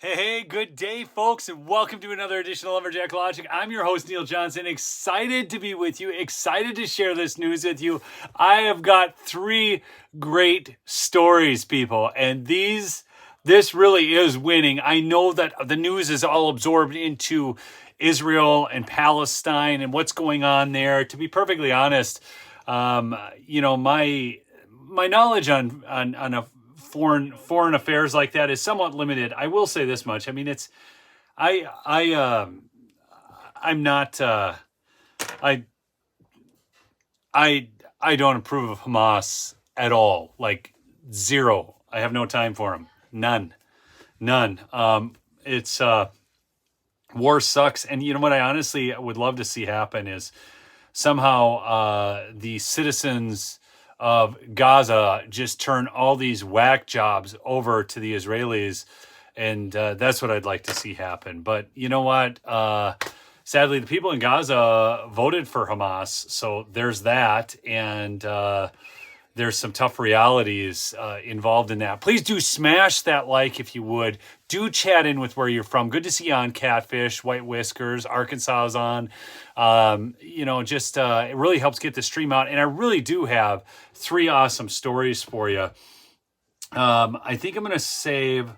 Hey, good day, folks, and welcome to another edition of Lumberjack Logic. I'm your host, Neil Johnson. Excited to be with you, excited to share this news with you. I have got three great stories, people, and this really is winning. I know that the news is all absorbed into Israel and Palestine and what's going on there. To be perfectly honest, my knowledge on a foreign affairs like that is somewhat limited. I will say this much. I mean, I'm not I don't approve of Hamas at all. Like zero. I have no time for them. None. It's war sucks. And you know what I honestly would love to see happen is somehow the citizens of Gaza just turn all these whack jobs over to the Israelis. And that's what I'd like to see happen. But you know what? Sadly, the people in Gaza voted for Hamas. So there's that. And there's some tough realities involved in that. Please do smash that like if you would. Do chat in with where you're from. Good to see you on Catfish, White Whiskers, Arkansas is on. It really helps get the stream out. And I really do have three awesome stories for you. I think I'm going to save...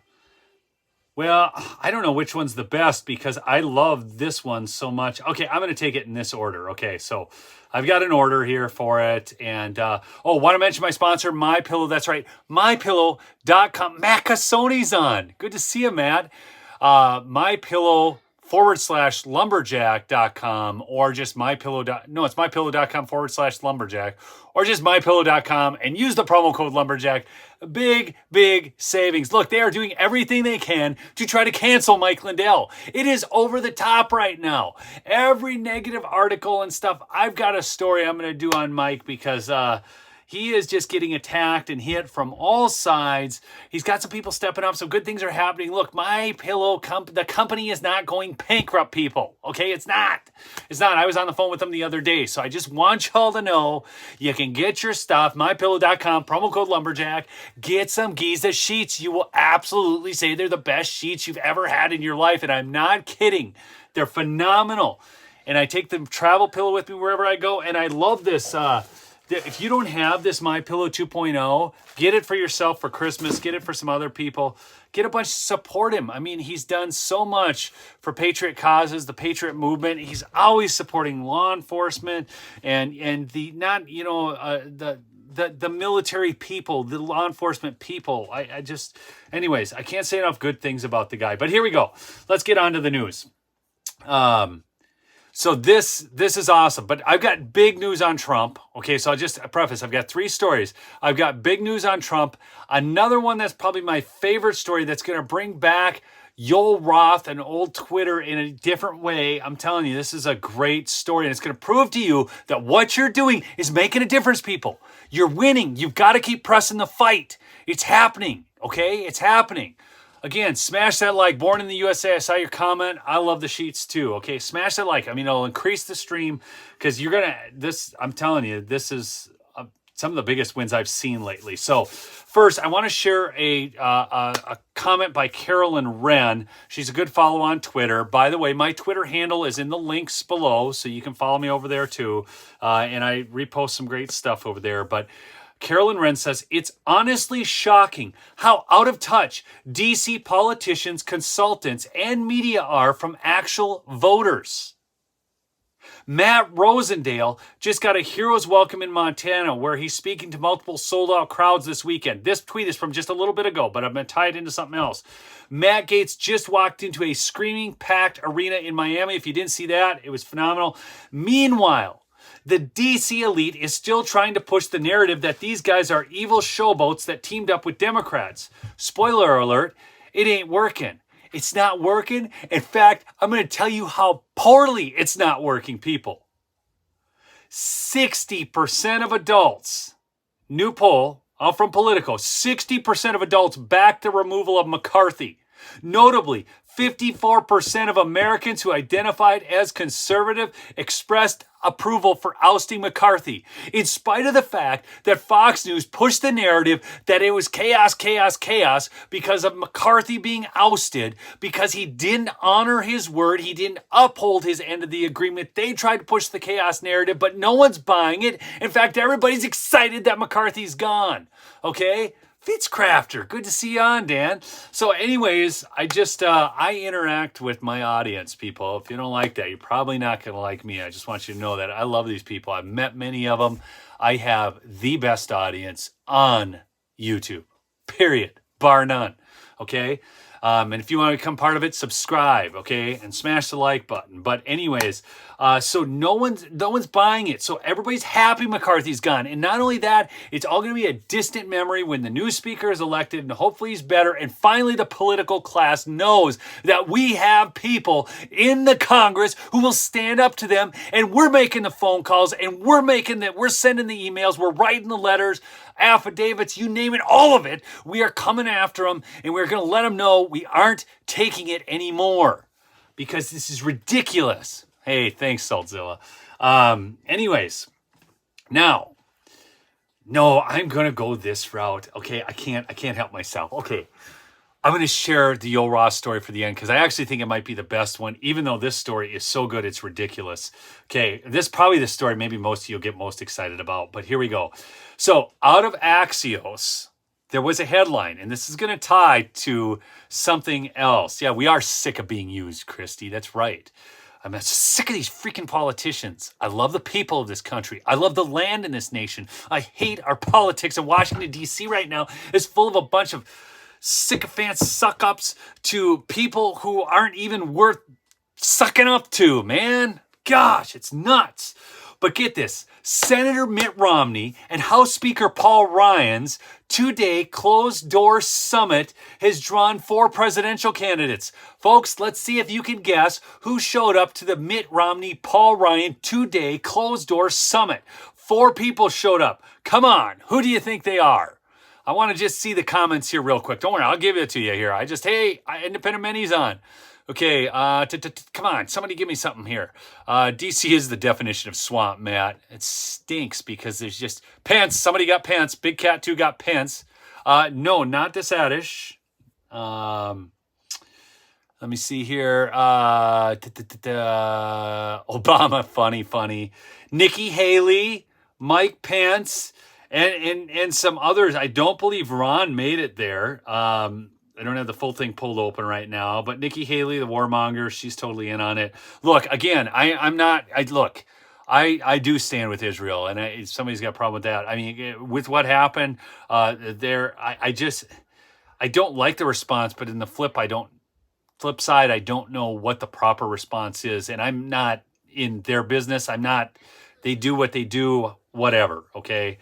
Well, I don't know which one's the best because I love this one so much. Okay, I'm going to take it in this order. Okay, so I've got an order here for it. And, want to mention my sponsor, MyPillow. That's right, MyPillow.com. Matt Cassoni's on. Good to see you, Matt. MyPillow/lumberjack.com or just MyPillow. It's MyPillow.com/lumberjack or just MyPillow.com and use the promo code lumberjack. Big savings. Look, they are doing everything they can to try to cancel Mike Lindell. It is over the top right now. Every negative article and stuff. I've got a story I'm going to do on Mike because he is just getting attacked and hit from all sides. He's got some people stepping up. Some good things are happening. Look, the company is not going bankrupt, people. Okay, it's not. I was on the phone with them the other day. So I just want y'all to know you can get your stuff. MyPillow.com, promo code lumberjack. Get some Giza sheets. You will absolutely say they're the best sheets you've ever had in your life. And I'm not kidding. They're phenomenal. And I take the travel pillow with me wherever I go. And I love this. If you don't have this MyPillow 2.0, get it for yourself for Christmas. Get it for some other people. Get a bunch, support him. I mean, he's done so much for patriot causes, the patriot movement. He's always supporting law enforcement and the military people, the law enforcement people. Anyways, I can't say enough good things about the guy. But here we go. Let's get on to the news. So this is awesome, but I've got big news on Trump. Okay, so I'll just preface, I've got three stories. I've got big news on Trump. Another one that's probably my favorite story that's going to bring back Yoel Roth and old Twitter in a different way. I'm telling you, this is a great story, and it's going to prove to you that what you're doing is making a difference, people. You're winning. You've got to keep pressing the fight. It's happening, okay? It's happening. Again, smash that like. Born in the USA, I saw your comment. I love the sheets too. Okay, smash that like. I mean, it'll increase the stream because I'm telling you, this is some of the biggest wins I've seen lately. So first, I want to share a comment by Carolyn Wren. She's a good follow on Twitter. By the way, my Twitter handle is in the links below, so you can follow me over there too. And I repost some great stuff over there. But Carolyn Wren says, it's honestly shocking how out of touch DC politicians, consultants, and media are from actual voters. Matt Rosendale just got a hero's welcome in Montana where he's speaking to multiple sold-out crowds this weekend. This tweet is from just a little bit ago, but I'm going to tie it into something else. Matt Gaetz just walked into a screaming packed arena in Miami. If you didn't see that, it was phenomenal. Meanwhile, the DC elite is still trying to push the narrative that these guys are evil showboats that teamed up with Democrats. Spoiler alert, it ain't working. It's not working. In fact, I'm going to tell you how poorly it's not working, people. 60% of adults, new poll, all from Politico, 60% of adults back the removal of McCarthy. Notably, 54% of Americans who identified as conservative expressed approval for ousting McCarthy, in spite of the fact that Fox News pushed the narrative that it was chaos, chaos, chaos because of McCarthy being ousted, because he didn't honor his word, he didn't uphold his end of the agreement. They tried to push the chaos narrative, but no one's buying it. In fact, everybody's excited that McCarthy's gone. Okay? Fitzcrafter, good to see you on, Dan. So anyways, I interact with my audience, people. If you don't like that, you're probably not going to like me. I just want you to know that I love these people. I've met many of them. I have the best audience on YouTube, period, bar none, okay? And if you want to become part of it, subscribe, okay? And smash the like button. But anyways, so no one's buying it. So everybody's happy McCarthy's gone. And not only that, it's all going to be a distant memory when the new speaker is elected, and hopefully he's better. And finally, the political class knows that we have people in the Congress who will stand up to them. And we're making the phone calls, and we're sending the emails, we're writing the letters, affidavits, you name it, all of it. We are coming after them, and we're going to let them know we aren't taking it anymore because this is ridiculous. Hey, thanks, Saltzilla. Anyways, now, no, I'm going to go this route. Okay, I can't help myself. Okay, I'm going to share the Yo Ross story for the end because I actually think it might be the best one, even though this story is so good, it's ridiculous. Okay, this is probably the story maybe most of you will get most excited about, but here we go. So, out of Axios, there was a headline, and this is going to tie to something else. Yeah, we are sick of being used, Christy. That's right. I'm sick of these freaking politicians. I love the people of this country. I love the land in this nation. I hate our politics. And Washington, D.C. right now is full of a bunch of sycophants, suck-ups to people who aren't even worth sucking up to, man. Gosh, it's nuts. But get this, Senator Mitt Romney and House Speaker Paul Ryan's two-day closed-door summit has drawn 4 presidential candidates. Folks, let's see if you can guess who showed up to the Mitt Romney-Paul Ryan two-day closed-door summit. 4 people showed up. Come on, who do you think they are? I want to just see the comments here real quick. Don't worry, I'll give it to you here. Hey, Independent Mini's on. Okay, come on, somebody give me something here. DC is the definition of swamp, Matt. It stinks because there's just pants. Somebody got pants. Big Cat 2 got pants. No, not this Adish. Let me see here. Obama, funny. Nikki Haley, Mike Pence, and some others. I don't believe Ron made it there. I don't have the full thing pulled open right now, but Nikki Haley, the warmonger, she's totally in on it. Look, again, I do stand with Israel, and somebody's got a problem with that. I mean, with what happened there, I don't like the response, but in the flip side, I don't know what the proper response is, and I'm not in their business. They do what they do, whatever, okay?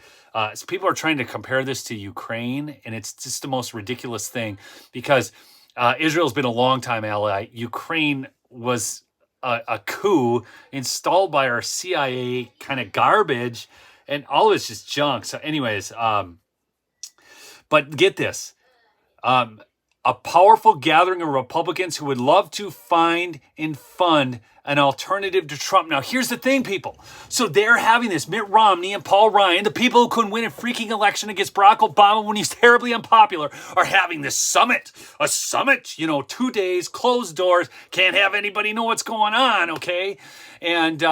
So people are trying to compare this to Ukraine, and it's just the most ridiculous thing because Israel's been a long-time ally. Ukraine was a coup installed by our CIA kind of garbage, and all of it's just junk. So anyways, but get this. A powerful gathering of Republicans who would love to find and fund an alternative to Trump. Now, here's the thing, people. So they're having this. Mitt Romney and Paul Ryan, the people who couldn't win a freaking election against Barack Obama when he's terribly unpopular, are having this summit. A summit, 2 days, closed doors, can't have anybody know what's going on, okay? And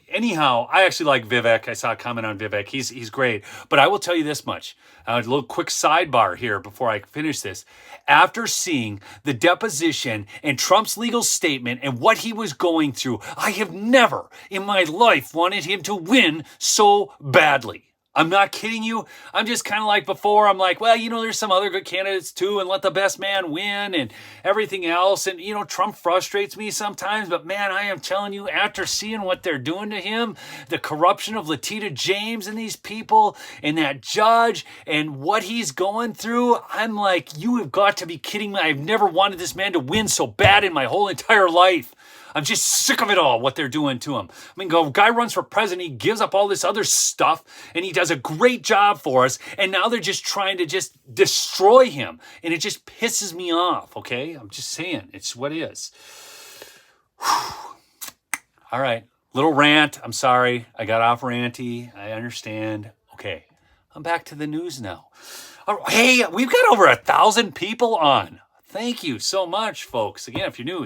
anyhow, I actually like Vivek. I saw a comment on Vivek. He's great. But I will tell you this much. A little quick sidebar here before I finish this. After seeing the deposition and Trump's legal statement and what he was going through, I have never in my life wanted him to win so badly. I'm not kidding you. I'm just kind of like before. I'm like, well, there's some other good candidates too, and let the best man win and everything else. And, Trump frustrates me sometimes. But, man, I am telling you, after seeing what they're doing to him, the corruption of Letitia James and these people and that judge and what he's going through, I'm like, you have got to be kidding me. I've never wanted this man to win so bad in my whole entire life. I'm just sick of it all, what they're doing to him. I mean, the guy runs for president, he gives up all this other stuff, and he does a great job for us, and now they're just trying to just destroy him, and it just pisses me off, okay? I'm just saying, it's what it is. Whew. All right, little rant. I'm sorry, I got off ranty. I understand. Okay, I'm back to the news now. Hey, we've got over 1,000 people on. Thank you so much, folks. Again, if you're new,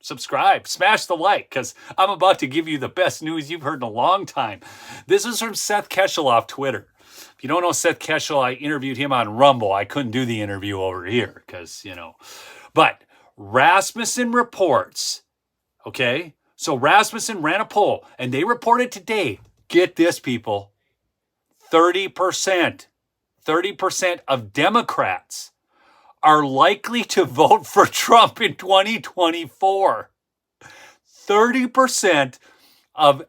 subscribe, smash the like, because I'm about to give you the best news you've heard in a long time. This is from Seth Keshel off Twitter. If you don't know Seth Keshel, I interviewed him on Rumble. I couldn't do the interview over here because, But Rasmussen reports, okay? So Rasmussen ran a poll, and they reported today, get this, people, 30% of Democrats are likely to vote for Trump in 2024. 30% of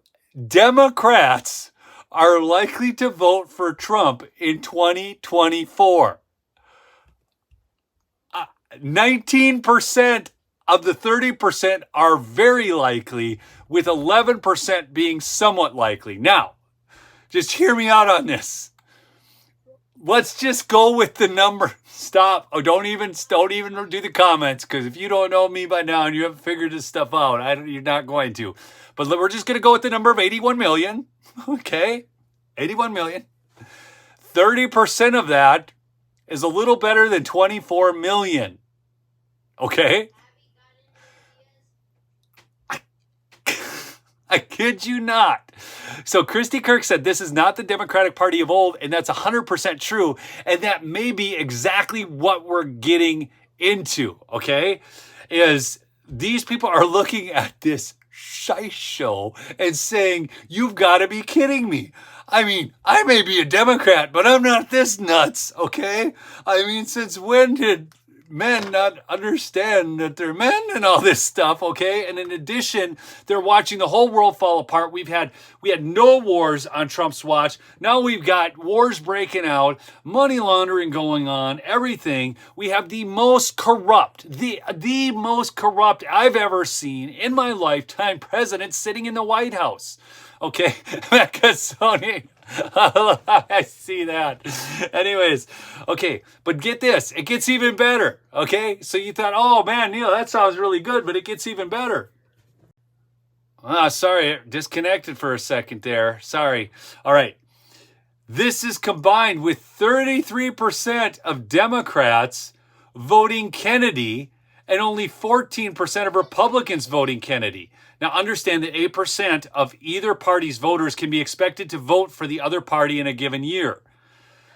Democrats are likely to vote for Trump in 2024. 19% of the 30% are very likely, with 11% being somewhat likely. Now, just hear me out on this. Let's just go with the number. Stop. Oh, don't even do the comments, because if you don't know me by now and you haven't figured this stuff out, you're not going to. But we're just going to go with the number of 81 million. Okay? 81 million. 30% of that is a little better than 24 million. Okay? I kid you not. So Christy Kirk said this is not the Democratic Party of old, and that's 100% true, and that may be exactly what we're getting into, okay? Is these people are looking at this shite show and saying, you've got to be kidding me. I mean, I may be a Democrat, but I'm not this nuts, okay? I mean, since when did men not understand that they're men and all this stuff, okay? And in addition, they're watching the whole world fall apart. We had no wars on Trump's watch. Now we've got wars breaking out, money laundering going on, everything. We have the most corrupt, the most corrupt I've ever seen in my lifetime president sitting in the White House. Okay, Sony. I see that. Anyways, okay, but get this. It gets even better, okay? So you thought, oh, man, Neil, that sounds really good, but it gets even better. Sorry, disconnected for a second there. Sorry. All right. This is combined with 33% of Democrats voting Kennedy and only 14% of Republicans voting Kennedy. Now, understand that 8% of either party's voters can be expected to vote for the other party in a given year.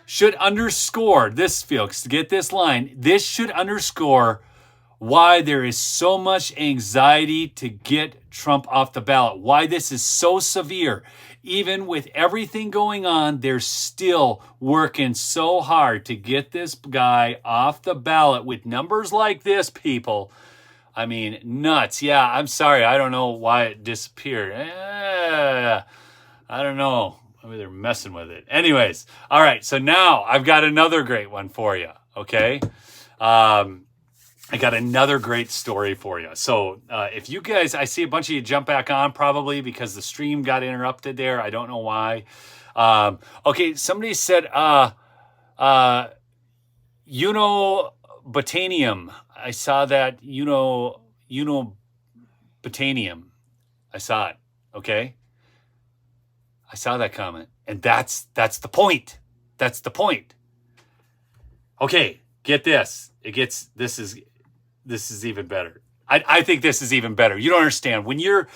Should underscore this, folks, to get this line, this should underscore why there is so much anxiety to get Trump off the ballot, why this is so severe. Even with everything going on, they're still working so hard to get this guy off the ballot with numbers like this, people. I mean, nuts. Yeah, I'm sorry. I don't know why it disappeared. I don't know. Maybe they're messing with it. Anyways, all right. So now I've got another great one for you. Okay. I got another great story for you. So if you guys, I see a bunch of you jump back on probably because the stream got interrupted there. I don't know why. Okay. Somebody said, Botanium. I saw that, Botanium. I saw it. Okay. I saw that comment. And that's the point. That's the point. Okay. Get this. This is even better. I think this is even better. You don't understand. When you're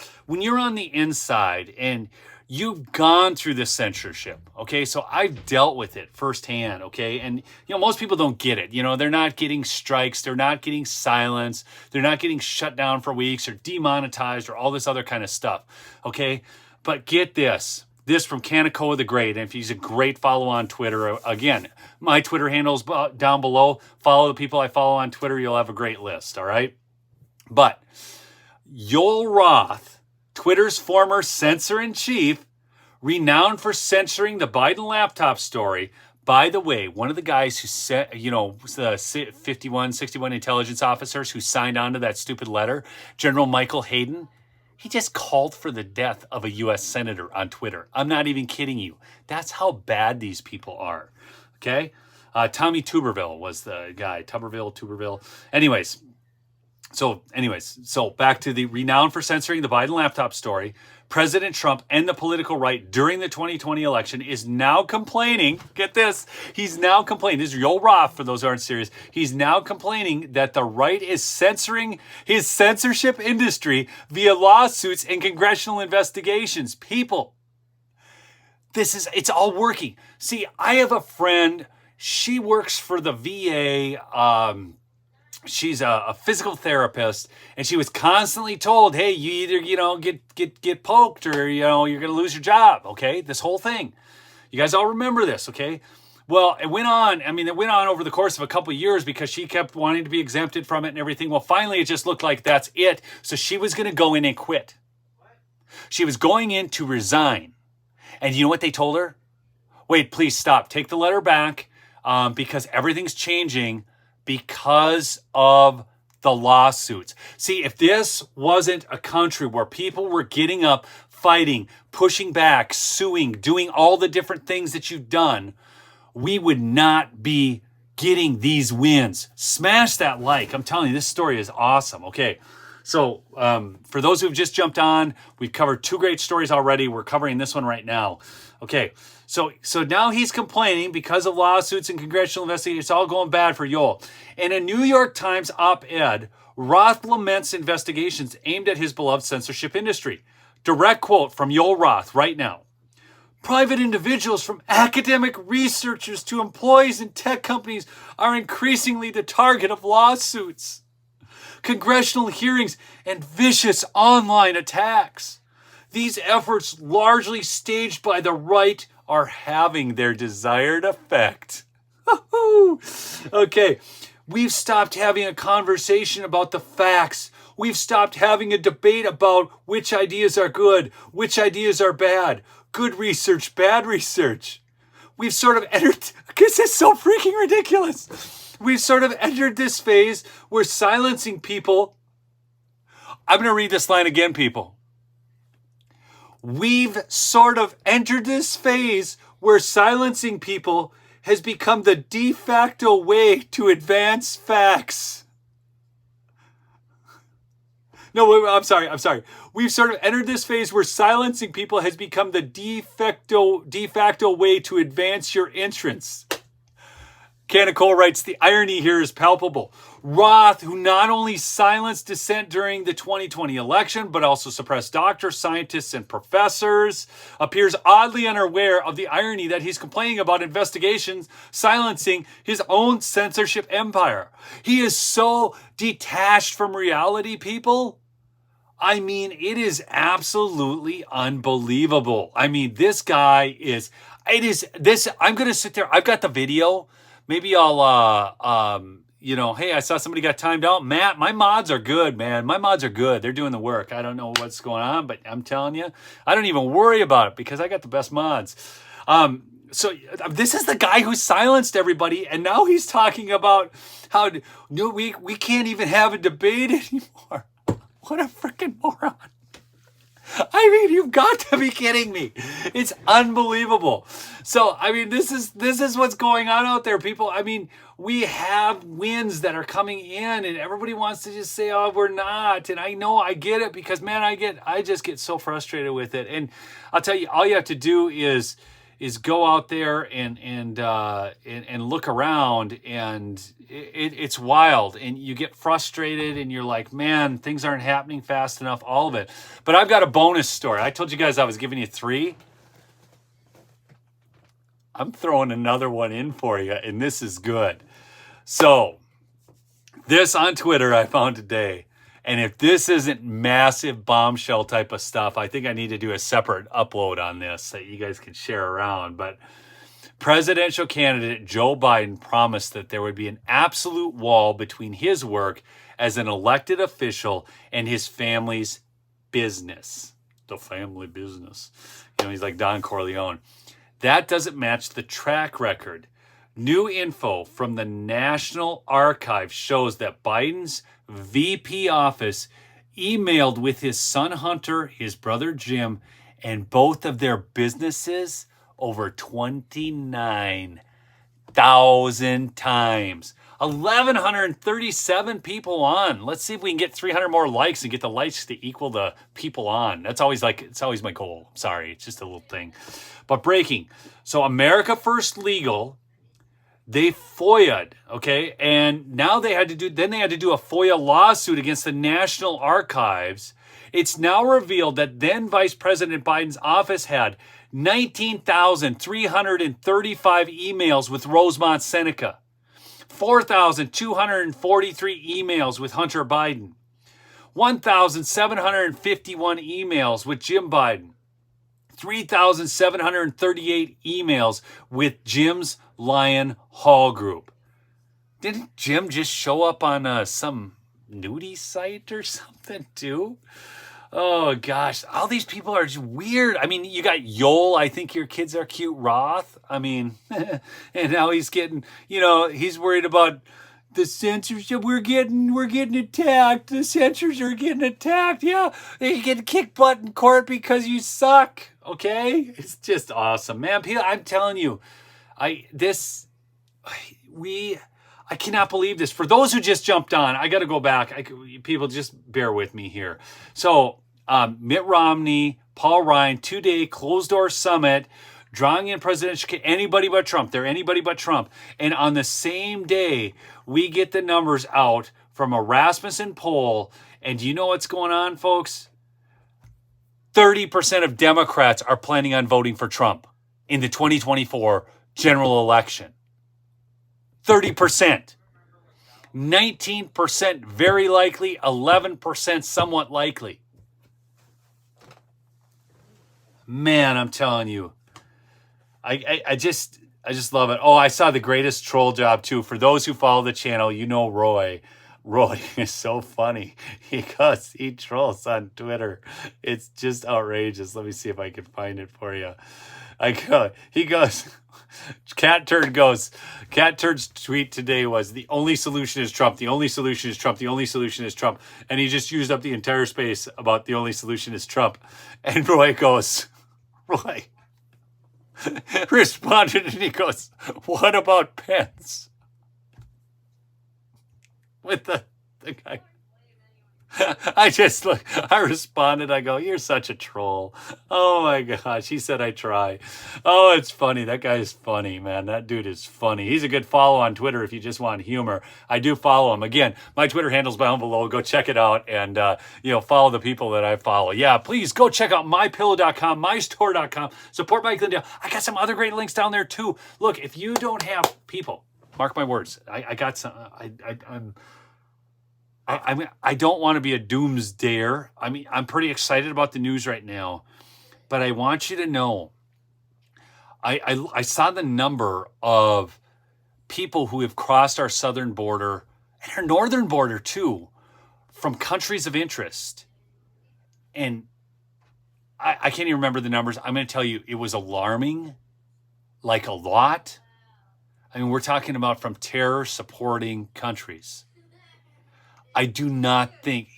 on the inside and you've gone through the censorship, okay? So I've dealt with it firsthand, okay? And, most people don't get it. They're not getting strikes. They're not getting silence. They're not getting shut down for weeks or demonetized or all this other kind of stuff, okay? But get this. This from Kaneko the Great. And if he's a great follow on Twitter, again, my Twitter handle's down below. Follow the people I follow on Twitter. You'll have a great list, all right? But Yoel Roth, Twitter's former censor-in-chief, renowned for censoring the Biden laptop story. By the way, one of the guys who said, the 61 intelligence officers who signed on to that stupid letter, General Michael Hayden, He just called for the death of a U.S. senator on Twitter. I'm not even kidding you. That's how bad these people are. Okay? Tommy Tuberville was the guy. Tuberville. So back to the renowned for censoring the Biden laptop story. President Trump and the political right during the 2020 election is now complaining. Get this. He's now complaining. This is Yoel Roth, for those who aren't serious. He's now complaining that the right is censoring his censorship industry via lawsuits and congressional investigations. People, it's all working. See, I have a friend. She works for the VA. She's a physical therapist, and she was constantly told, hey, you either, get poked or, you're going to lose your job, okay? This whole thing. You guys all remember this, okay? Well, it went on over the course of a couple of years because she kept wanting to be exempted from it and everything. Well, finally, it just looked like that's it. So she was going to go in and quit. She was going in to resign. And you know what they told her? Wait, please stop. Take the letter back because everything's changing because of the lawsuits. See, if this wasn't a country where people were getting up, fighting, pushing back, suing, doing all the different things that you've done, we would not be getting these wins. Smash that like. I'm telling you, this story is awesome. Okay, so for those who've just jumped on, we've covered 2 great stories already. We're covering this one right now. Okay, so now he's complaining because of lawsuits and congressional investigations. It's all going bad for Yoel. In a New York Times op-ed, Roth laments investigations aimed at his beloved censorship industry. Direct quote from Yoel Roth right now. Private individuals, from academic researchers to employees in tech companies, are increasingly the target of lawsuits, congressional hearings, and vicious online attacks. These efforts, largely staged by the right, are having their desired effect. Okay, we've stopped having a conversation about the facts. We've stopped having a debate about which ideas are good, which ideas are bad. Good research, bad research. We've sort of entered, because it's so freaking ridiculous. We've sort of entered this phase where silencing people. I'm going to read this line again, people. We've sort of entered this phase where silencing people has become the de facto way to advance facts. No, I'm sorry. We've sort of entered this phase where silencing people has become the de facto way to advance your interests. Canacole writes, the irony here is palpable. Roth, who not only silenced dissent during the 2020 election, but also suppressed doctors, scientists, and professors, appears oddly unaware of the irony that he's complaining about investigations silencing his own censorship empire. He is so detached from reality, people. I mean, it is absolutely unbelievable. I mean, this guy is, I'm going to sit there. I've got the video. Maybe I'll, hey, I saw somebody got timed out. Matt, my mods are good, man. My mods are good. They're doing the work. I don't know what's going on, but I'm telling you, I don't even worry about it because I got the best mods. So this is the guy who silenced everybody, and now he's talking about how we can't even have a debate anymore. What a freaking moron. I mean, you've got to be kidding me. It's unbelievable. So, I mean, this is what's going on out there, people. I mean, we have wins that are coming in, and everybody wants to just say, oh, we're not. And I know, I get it, because, man, I just get so frustrated with it. And I'll tell you, all you have to do is go out there and look around, and it's wild, and you get frustrated, and you're like, man, things aren't happening fast enough, all of it. But I've got a bonus story. I told you guys I was giving you 3. I'm throwing another one in for you, and this is good. So this on Twitter I found today. And if this isn't massive bombshell type of stuff, I think I need to do a separate upload on this that you guys can share around. But presidential candidate Joe Biden promised that there would be an absolute wall between his work as an elected official and his family's business. The family business. He's like Don Corleone. That doesn't match the track record. New info from the National Archives shows that Biden's VP office emailed with his son Hunter, his brother Jim, and both of their businesses over 29,000 times. 1,137 people on. Let's see if we can get 300 more likes and get the likes to equal the people on. It's always my goal. Sorry, it's just a little thing. But breaking. So America First Legal, they FOIA'd, okay? And now they had to do a FOIA lawsuit against the National Archives. It's now revealed that then Vice President Biden's office had 19,335 emails with Rosemont Seneca, 4,243 emails with Hunter Biden, 1,751 emails with Jim Biden, 3,738 emails with Jim's Lion Hall Group. Didn't Jim just show up on some nudie site or something too? Oh gosh, all these people are just weird. I mean, you got Yoel, I think your kids are cute, Roth. I mean, and now he's getting, he's worried about the censorship. We're getting attacked. The censors are getting attacked. Yeah, they get kicked butt in court because you suck. Okay, it's just awesome, man. I'm telling you, I cannot believe this. For those who just jumped on, I got to go back. People just bear with me here. So Mitt Romney, Paul Ryan, 2-day closed-door summit, drawing in presidential, anybody but Trump. They're anybody but Trump. And on the same day, we get the numbers out from a Rasmussen poll. And do you know what's going on, folks? 30% of Democrats are planning on voting for Trump in the 2024 general election. 30%. 19% very likely, 11% somewhat likely. Man, I'm telling you, I just love it. Oh, I saw the greatest troll job too. For those who follow the channel, Roy. Roy is so funny. He trolls on Twitter. It's just outrageous. Let me see if I can find it for you. He goes, Cat Turd's tweet today was, the only solution is Trump. The only solution is Trump. The only solution is Trump. And he just used up the entire space about the only solution is Trump. And Roy responded and he goes, what about Pence? With the guy. I responded, I go, you're such a troll. Oh my gosh, he said I try. Oh, it's funny. That guy is funny, man. That dude is funny. He's a good follow on Twitter if you just want humor. I do follow him. Again, my Twitter handle's down below. Go check it out and, follow the people that I follow. Yeah, please go check out mypillow.com, mystore.com. Support Mike Lindell. I got some other great links down there too. Look, if you don't have people, mark my words, I got some, I don't want to be a doomsdayer. I mean, I'm pretty excited about the news right now, but I want you to know, I saw the number of people who have crossed our southern border and our northern border too, from countries of interest. And I can't even remember the numbers. I'm going to tell you, it was alarming, like a lot. I mean, we're talking about from terror supporting countries. I do not think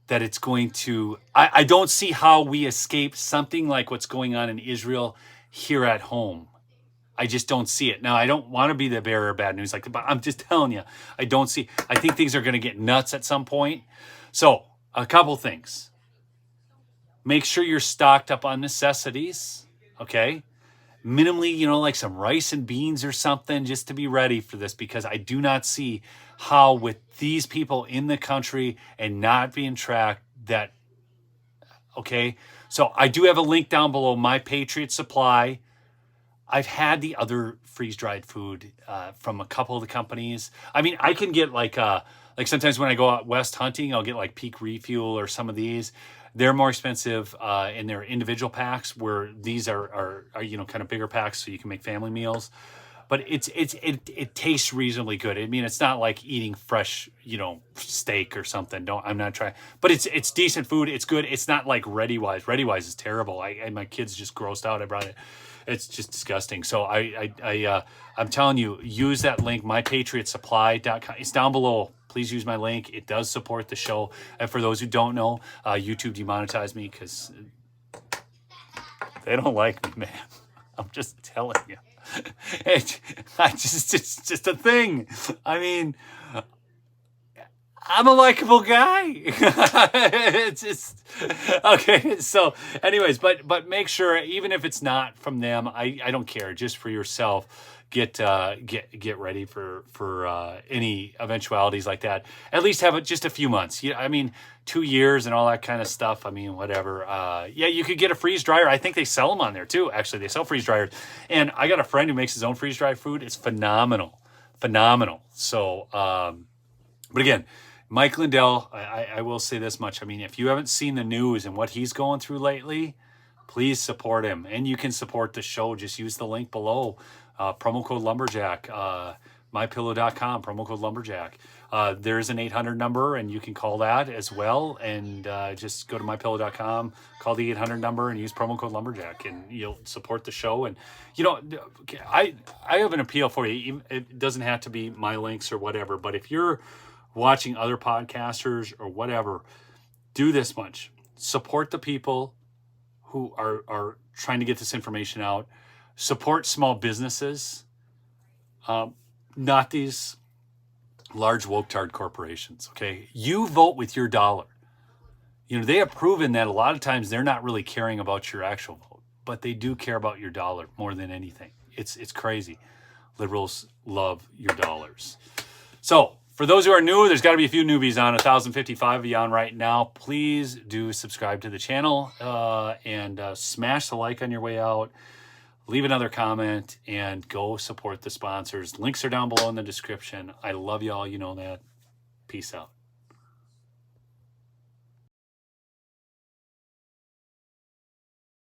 that it's going to, I don't see how we escape something like what's going on in Israel here at home. I just don't see it. Now, I don't want to be the bearer of bad news, but I'm just telling you, I think things are going to get nuts at some point. So, a couple things. Make sure you're stocked up on necessities, okay? Minimally, like some rice and beans or something, just to be ready for this, because I do not see how with these people in the country and not being tracked that, okay? So I do have a link down below, My Patriot Supply. I've had the other freeze-dried food from a couple of the companies. I mean, I can get like sometimes when I go out west hunting, I'll get like Peak Refuel or some of these. They're more expensive in their individual packs, where these are kind of bigger packs, so you can make family meals. But it tastes reasonably good. I mean, it's not like eating fresh, steak or something. I'm not trying, but it's decent food. It's good. It's not like Ready Wise. Ready Wise is terrible. My kids just grossed out. I brought it. It's just disgusting. So I'm telling you, use that link, mypatriotsupply.com. It's down below. Please use my link. It does support the show. And for those who don't know, YouTube demonetized me because they don't like me, man. I'm just telling you. It's just a thing. I mean, I'm a likable guy. It's just okay. So, anyways, but make sure, even if it's not from them, I don't care. Just for yourself, get ready for any eventualities like that. At least have it just a few months. Yeah, I mean, 2 years and all that kind of stuff. I mean, whatever. Yeah, you could get a freeze dryer. I think they sell them on there too. Actually, they sell freeze dryers. And I got a friend who makes his own freeze dried food. It's phenomenal. So, but again, Mike Lindell, I will say this much. I mean, if you haven't seen the news and what he's going through lately, please support him. And you can support the show. Just use the link below. Promo code Lumberjack, mypillow.com, promo code Lumberjack. There's an 800 number, and you can call that as well. And just go to mypillow.com, call the 800 number, and use promo code Lumberjack, and you'll support the show. And, you know, I have an appeal for you. It doesn't have to be my links or whatever, but if you're watching other podcasters or whatever, do this much. Support the people who are trying to get this information out. Support small businesses, not these large woke-tard corporations, okay? You vote with your dollar. You know, they have proven that a lot of times they're not really caring about your actual vote, but they do care about your dollar more than anything. It's crazy. Liberals love your dollars. So, for those who are new, there's got to be a few newbies on, 1,055 of you on right now. Please do subscribe to the channel and smash the like on your way out. Leave another comment and go support the sponsors. Links are down below in the description. I love y'all. You know that. Peace out.